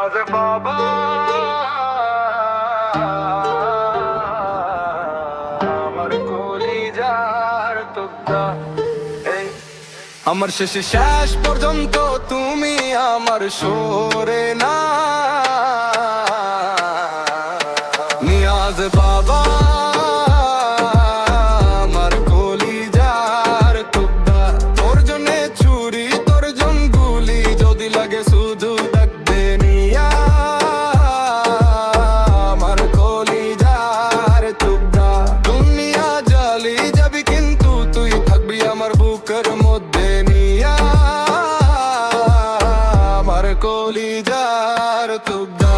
নিয়াজ বাবা আমার কলিজার টুকরা। আমার শেষে শেষ পর্যন্ত তুমি আমার সরে না নিয়াজ বাবা আমার কলিজার টুকরা। তোর জন্যে ছুরি তোর জন গুলি যদি লাগে শুধু ডাকতে নিয়া আমার কলিজার টুকরা। দুনিয়া জ্বালি যাবি কিন্তু তুই থাকবি আমার বুকের মধ্যে নিয়া আমার কলিজার টুকরা।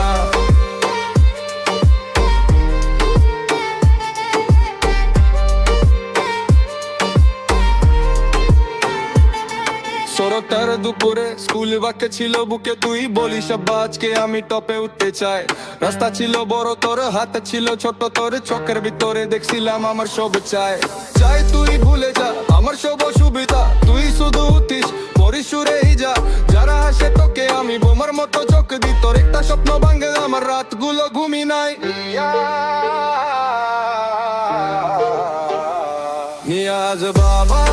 শরতের দুপুরে স্কুল বাক্যে ছিল বুকে তুই বলিস আজকে আমি টপে উঠতে চাই। রাস্তা ছিল বড় তোর হাতে ছিল ছোট তোর চোখের ভিতরে দেখছিলাম আমার সব চাই। চাই তুই ভুলে যা আমার সব সুবিধা তুই শুধু উঠিস পরিসুরেই যা। যারা হাসে তোকে আমি বোমার মতো চোখ দি তোর একটা স্বপ্ন ভাঙে আমার রাতগুলো ঘুমি নাই নিয়াজ বাবা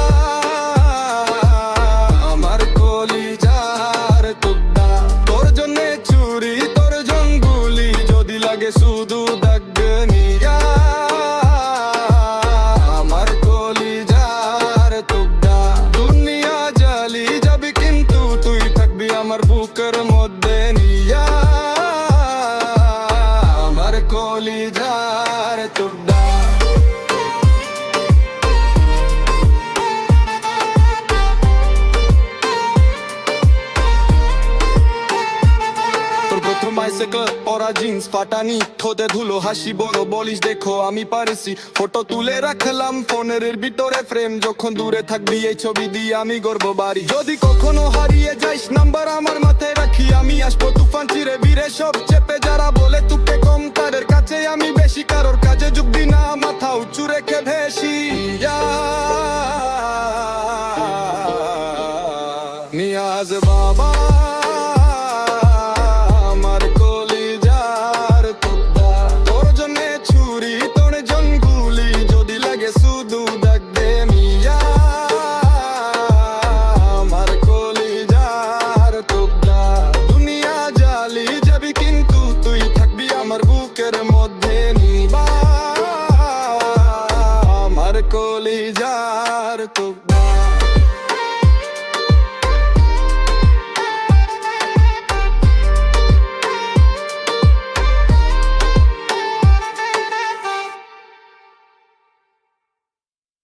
আমার কলিজার টুকরা। তোর জন্যে চুরি তোর জঙ্গুলি যদি লাগে শুধু ডাকবে নিয়া আমার কলিজার টুকরা। দুনিয়া জ্বালি যাবি কিন্তু তুই থাকবি আমার বুকের মধ্যে নিয়া আমার কলিজার টুকরা। পরা জিন্স ফাটানি ঠোঁটে ধুলো হাসি বড় বলিস দেখো আমি পারছি। ফটো তুলে রাখলাম ফোনের ভিতরে ফ্রেম যখন দূরে থাকবি এই ছবি দিয়ে আমি গর্ব বাড়ি। যদি কখনো হারিয়ে যাইস নাম্বার আমার মাথায় রাখি আমি আসবো তুফান চিরে বীরে সব চেপে। যারা বলে তুকে কম তাদের কাছে আমি বেশি কারোর কাজে যোগ দি না মাথা উঁচু রেখে ভেসি নিয়াজ বাবা